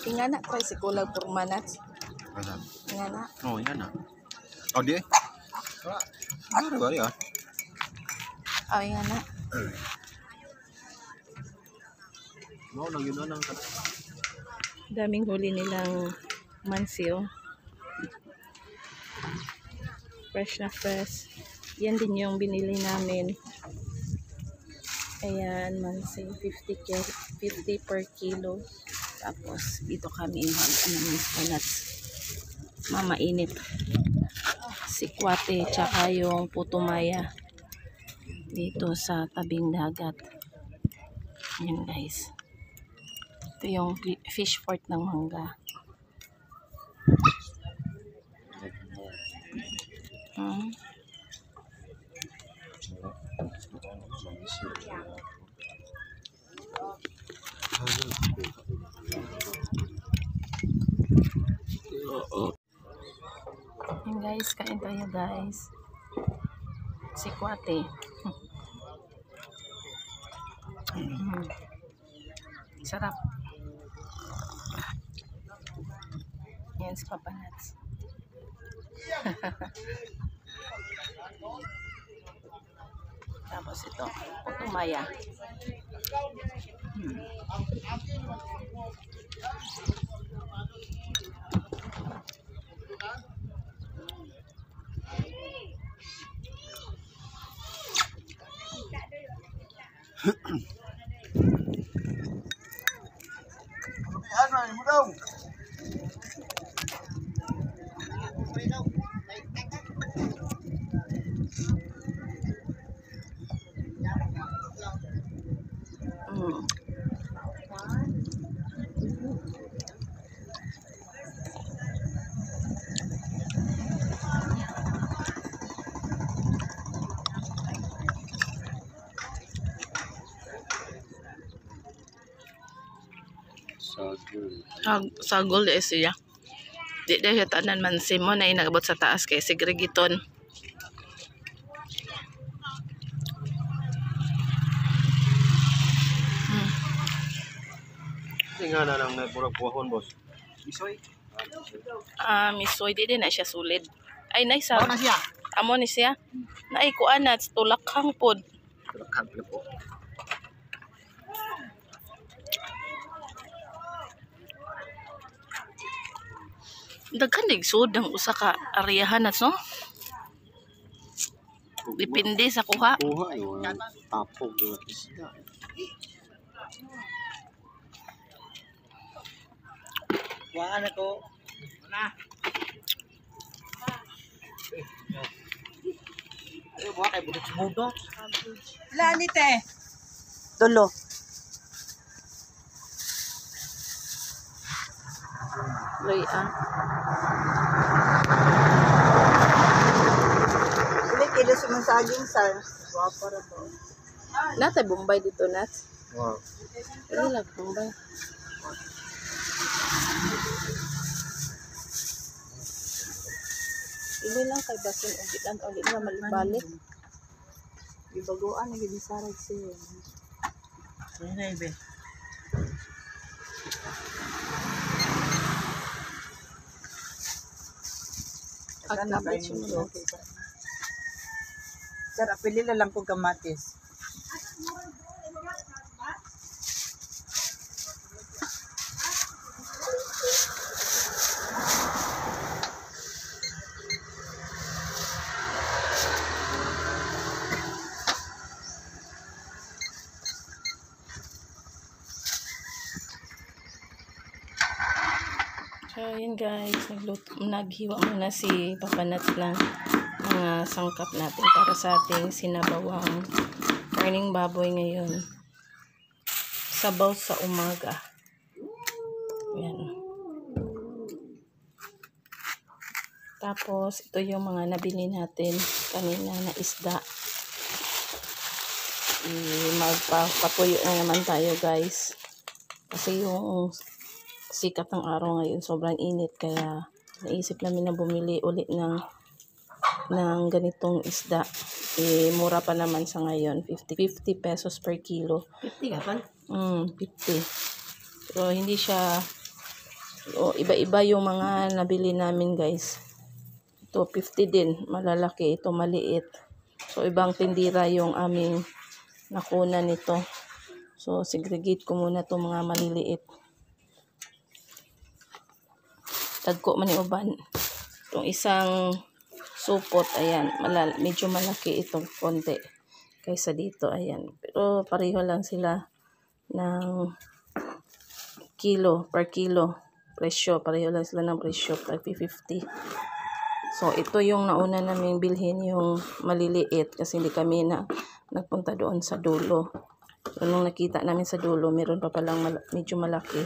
Ingat nak kau sekolah permanat. Ingat nak. Oh, ingat nak. Oh dia. Ada balik ah. Oh ingat nak. Mau lagi nang. Daming huli nilang mansil. Fresh na fresh. Yan din yung binili namin. Ayan, mansil 50 per kilo. Tapos dito kami mag-anamis mamainit. Sikwate tsaka yung putumaya dito sa tabing dagat. Yan guys. Ito yung fish port ng mangga. Yan guys, kain tayo guys. Sikwate. Sarap. Yan si Papa Nats. Tapos ito, putumaya. Sagol eh siya. Di siya tanan man simo na inagabot sa taas kay segregiton. Tingnan na lang na pura buhon boss. Misoy. Misoy di din na siya sulid. Ay nice sa. Na siya. Amo ni siya. Naay kuan na tulakhang pod. Tulakhang po. Daghan digsud ang usa ka areahan nats no. Depende sa kuha. Kuha yo tapog yo isda. Kuha na ko. Na. Ayo buha kay budot. Lani te. Tulo. Loy Sila kilo sumasaging sir. Guwapo ra to. Natay Bombay dito nat. Wow. Ini lang Bombay. Ini lang kay basin ugitan ulit na malibalik. Gibagoan na gid sarag siya. Nay be. Agkabit siya mo. Sir, apili na lang kong kamatis. So, yun guys, naghiwa muna si Papa Nats ng mga sangkap natin para sa ating sinabawang karning baboy ngayon. Sabaw sa umaga. Yan. Tapos, ito yung mga nabili natin kanina na isda. Magpapatuyo na naman tayo guys. Kasi yung sikat ng araw ngayon, sobrang init. Kaya, naisip namin na bumili ulit ng ganitong isda. Mura pa naman sa ngayon. 50 pesos per kilo. 50 ka pa? 50. So, hindi siya... iba-iba yung mga nabili namin guys. Ito, 50 din. Malalaki. Ito, maliit. So, ibang tindira yung aming nakuna nito. So, segregate ko muna itong mga maliliit. Tagko man uban. Itong isang supot, ayan, medyo malaki itong konti kaysa dito, ayan. Pero pareho lang sila ng per kilo presyo. Pareho lang sila ng presyo, 50. So, ito yung nauna naming bilhin, yung maliliit, kasi hindi kami nagpunta doon sa dulo. So, nung nakita namin sa dulo, meron pa palang medyo malaki.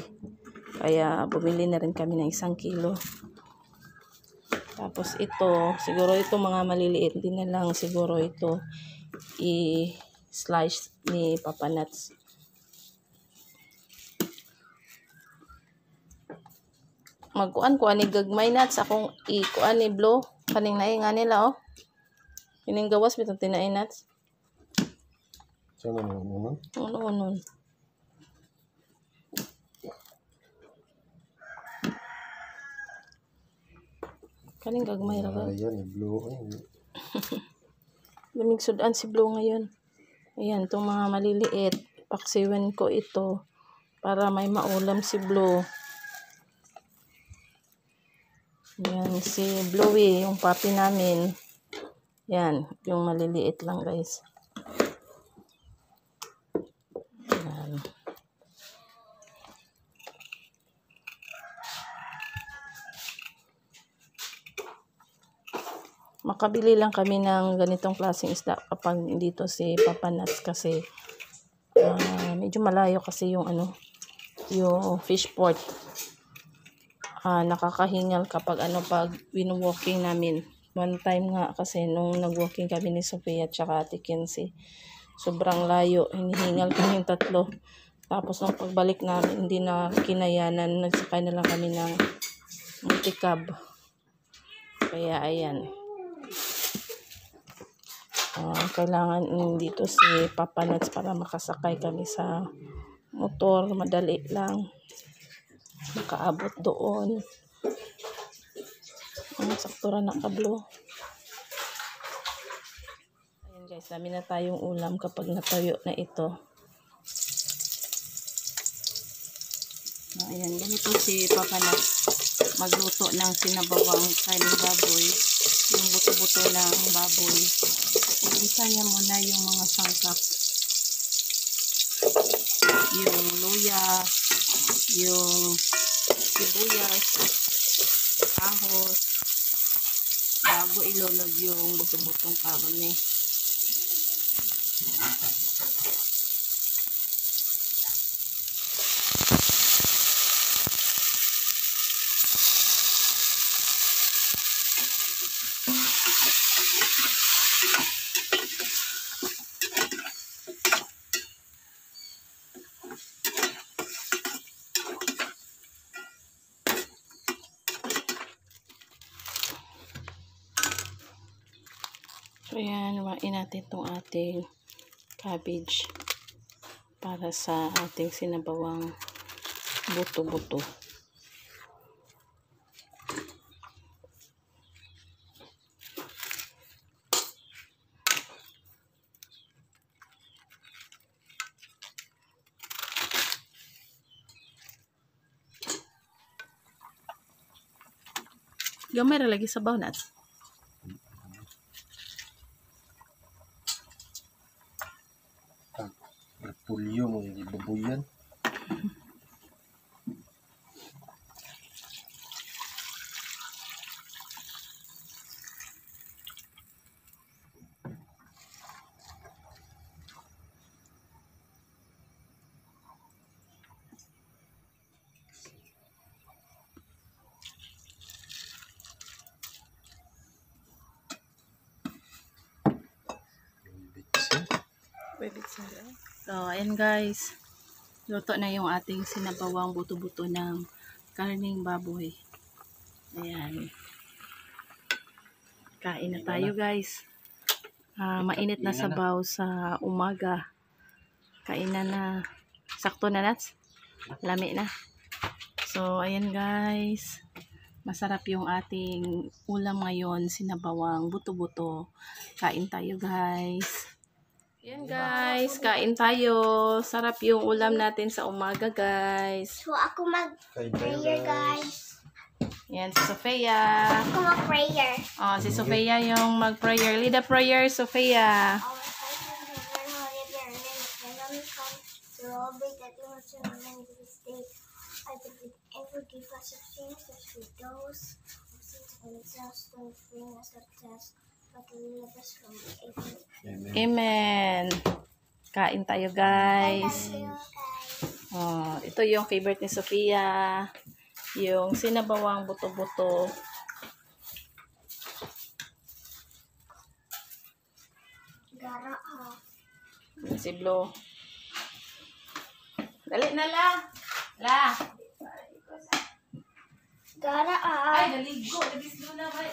Kaya, bumili na rin kami ng 1 kilo. Tapos, ito, siguro ito mga maliliit, hindi na lang siguro ito i-slice ni Papa Nats. Magkuan ko ani gagmay nuts, akong ikuan ni blow. Kaning naay nga nila, oh. Kining gawas, bitong tinaay nuts. Saan mo naman? Uno. Kaning gagmay ra ba? Ayan, blue. Lamig sudan si Blue ngayon. Ayan, itong mga maliliit. Paksiwan ko ito para may maulam si Blue. Ayan, si Bluey, yung puppy namin. Ayan, yung maliliit lang guys. Ayan. Makabili lang kami ng ganitong klaseng isda kapag dito si Papa Nats kasi medyo malayo kasi yung yung fish port. Nakakahingal kapag pag wino-walking namin. One time nga kasi nung nag-walking kami ni Sophia at saka Ate Kenzie, sobrang layo, hinihingal kami yung tatlo. Tapos nung pagbalik namin, hindi na kinayanan, nagsakay na lang kami ng multicab. Kaya ayan. Kailangan dito si Papa Nats para makasakay kami sa motor. Madali lang. Makaabot doon. Saktura na kablo. Ayan guys, dami na tayong ulam kapag natuyo na ito. Ayan, ganito si Papa Nats magluto ng sinabawang karning baboy. Yung buto-buto ng baboy. Isa niya muna yung mga sangkap. Yung luya, yung sibuyas, ahos, bago ilunod yung buto-butong karne. So, yan, lumain natin itong ating cabbage para sa ating sinabawang buto-buto. Gamay ra lagi sabaw Nats. Pulyo mo yung babuyan. Pwede sila. So, ayan guys. Luto na yung ating sinabawang buto-buto ng karning baboy. Ayan. Kain na tayo guys. Mainit na sabaw sa umaga. Kainan na. Sakto na Nats. Lami na. So, ayan guys. Masarap yung ating ulam ngayon. Sinabawang buto-buto. Kain tayo guys. Ayan guys. Kain tayo. Sarap yung ulam natin sa umaga guys. So, ako mag-prayer, guys. Ayan si Sofia. Ako mag-prayer. Oh, si Sofia yung mag-prayer. Lead a prayer, Sofia. Our Father, who art in heaven, hallowed be thy name. Thy kingdom come. Your will be done in earth as it is in this day. I forgive and forgive us of sins as we those who sin against us. Don't bring us to test, but deliver us from evil. Amen. Kain tayo guys. Thank you, guys. Oh, ito yung favorite ni Sofia. Yung sinabawang buto-buto. Gara, ah. Yung si Blo. Dali na la. La. Gara, ah. Ay, naligo. Nabislo na ba?